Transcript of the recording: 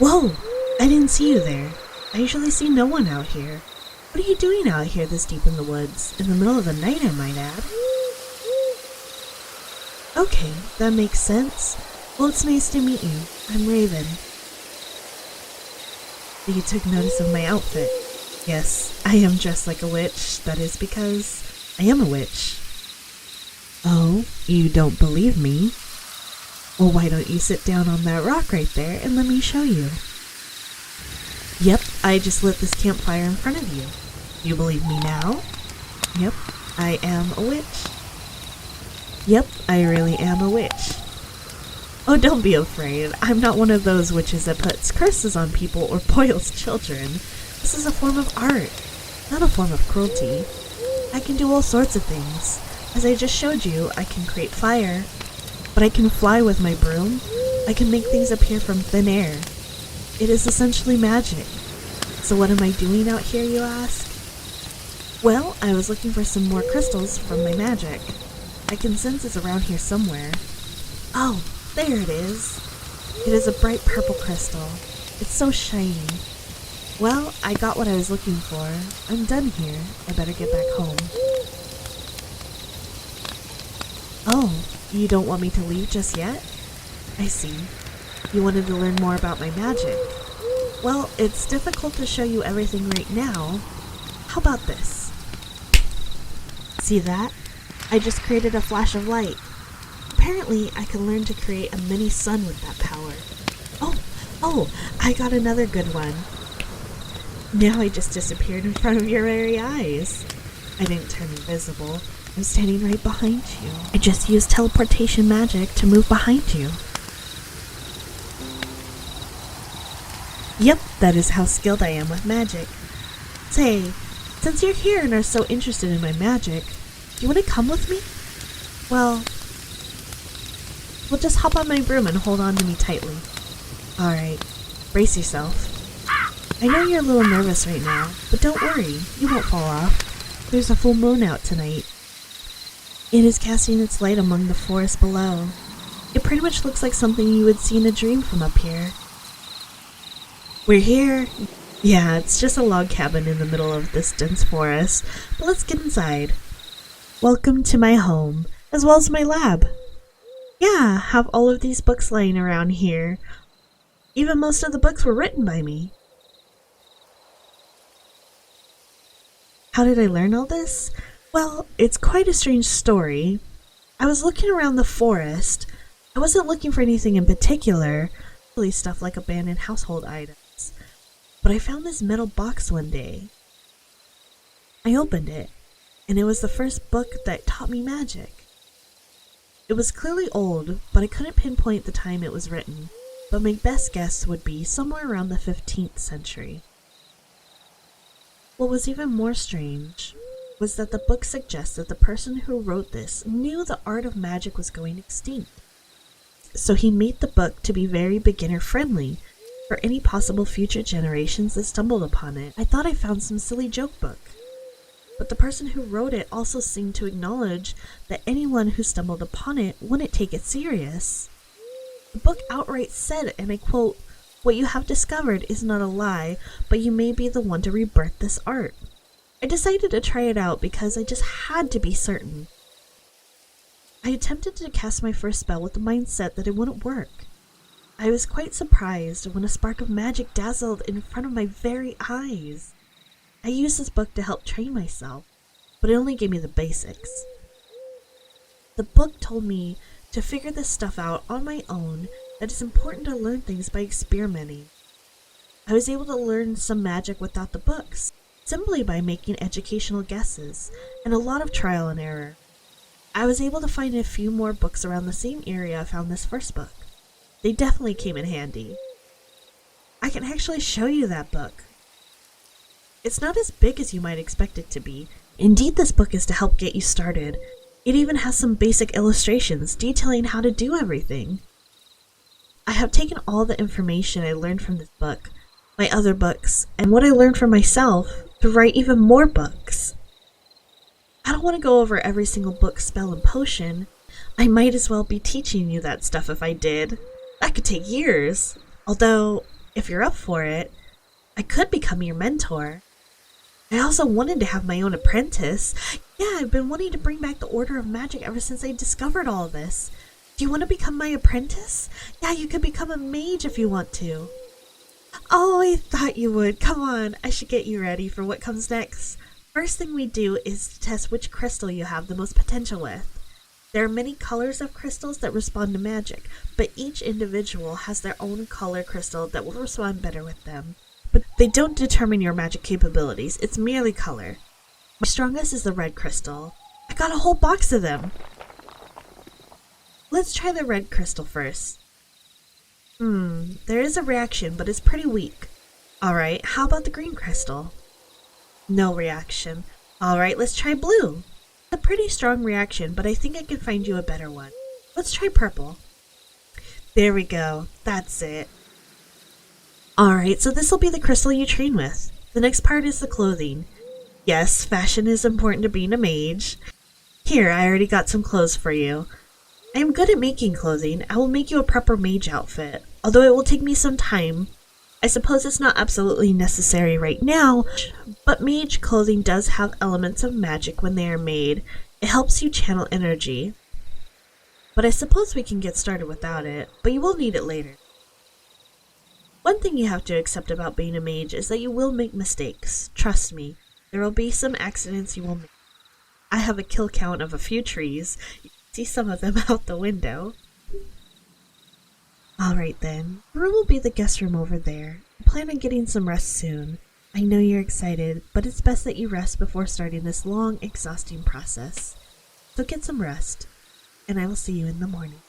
Whoa! I didn't see you there. I usually see no one out here. What are you doing out here this deep in the woods? In the middle of the night, I might add. Okay, that makes sense. Well, it's nice to meet you. I'm Raven. You took notice of my outfit. Yes, I am dressed like a witch. That is because I am a witch. Oh, you don't believe me? Well, why don't you sit down on that rock right there and let me show you? Yep, I just lit this campfire in front of you. You believe me now? Yep, I am a witch. Yep, I really am a witch. Oh, don't be afraid. I'm not one of those witches that puts curses on people or boils children. This is a form of art, not a form of cruelty. I can do all sorts of things. As I just showed you, I can create fire, but I can fly with my broom. I can make things appear from thin air. It is essentially magic. So what am I doing out here, you ask? Well, I was looking for some more crystals from my magic. I can sense it's around here somewhere. Oh, there it is. It is a bright purple crystal. It's so shiny. Well, I got what I was looking for. I'm done here. I better get back home. Oh, you don't want me to leave just yet? I see. You wanted to learn more about my magic. Well, it's difficult to show you everything right now. How about this? See that? I just created a flash of light. Apparently, I can learn to create a mini sun with that power. Oh, I got another good one. Now I just disappeared in front of your very eyes. I didn't turn invisible. I'm standing right behind you. I just used teleportation magic to move behind you. Yep, that is how skilled I am with magic. Say, since you're here and are so interested in my magic, do you want to come with me? Well, just hop on my broom and hold on to me tightly. Alright, brace yourself. I know you're a little nervous right now, but don't worry, you won't fall off. There's a full moon out tonight. It is casting its light among the forest below. It pretty much looks like something you would see in a dream from up here. We're here. Yeah, it's just a log cabin in the middle of this dense forest, but let's get inside. Welcome to my home, as well as my lab. Yeah, have all of these books laying around here. Even most of the books were written by me. How did I learn all this? Well, it's quite a strange story. I was looking around the forest. I wasn't looking for anything in particular, really stuff like abandoned household items. But I found this metal box one day. I opened it, and it was the first book that taught me magic. It was clearly old, but I couldn't pinpoint the time it was written, but my best guess would be somewhere around the 15th century. What was even more strange was that the book suggested the person who wrote this knew the art of magic was going extinct. So he made the book to be very beginner friendly for any possible future generations that stumbled upon it. I thought I found some silly joke book. But the person who wrote it also seemed to acknowledge that anyone who stumbled upon it wouldn't take it serious. The book outright said, and I quote, "What you have discovered is not a lie, but you may be the one to rebirth this art." I decided to try it out because I just had to be certain. I attempted to cast my first spell with the mindset that it wouldn't work. I was quite surprised when a spark of magic dazzled in front of my very eyes. I used this book to help train myself, but it only gave me the basics. The book told me to figure this stuff out on my own, that it's important to learn things by experimenting. I was able to learn some magic without the books, simply by making educational guesses, and a lot of trial and error. I was able to find a few more books around the same area I found this first book. They definitely came in handy. I can actually show you that book. It's not as big as you might expect it to be. Indeed, this book is to help get you started. It even has some basic illustrations detailing how to do everything. I have taken all the information I learned from this book, my other books, and what I learned from myself to write even more books. I don't want to go over every single book, spell, and potion. I might as well be teaching you that stuff if I did. That could take years. Although, If you're up for it, I could become your mentor. I also wanted to have my own apprentice. Yeah, I've been wanting to bring back the Order of Magic ever since I discovered all of this. Do you want to become my apprentice? Yeah, you could become a mage if you want to. Oh, I thought you would. Come on, I should get you ready for what comes next. First thing we do is to test which crystal you have the most potential with. There are many colors of crystals that respond to magic, but each individual has their own color crystal that will respond better with them. But they don't determine your magic capabilities, it's merely color. My strongest is the red crystal. I got a whole box of them. Let's try the red crystal first. There is a reaction, but it's pretty weak. Alright, how about the green crystal? No reaction. Alright, let's try blue. A pretty strong reaction, but I think I can find you a better one. Let's try purple. There we go. That's it. Alright, so this will be the crystal you train with. The next part is the clothing. Yes, fashion is important to being a mage. Here, I already got some clothes for you. I am good at making clothing. I will make you a proper mage outfit, although it will take me some time. I suppose it's not absolutely necessary right now, but mage clothing does have elements of magic when they are made. It helps you channel energy. But I suppose we can get started without it, but you will need it later. One thing you have to accept about being a mage is that you will make mistakes. Trust me, there will be some accidents you will make. I have a kill count of a few trees. You can see some of them out the window. Alright then, the room will be the guest room over there. I plan on getting some rest soon. I know you're excited, but it's best that you rest before starting this long, exhausting process. So get some rest, and I will see you in the morning.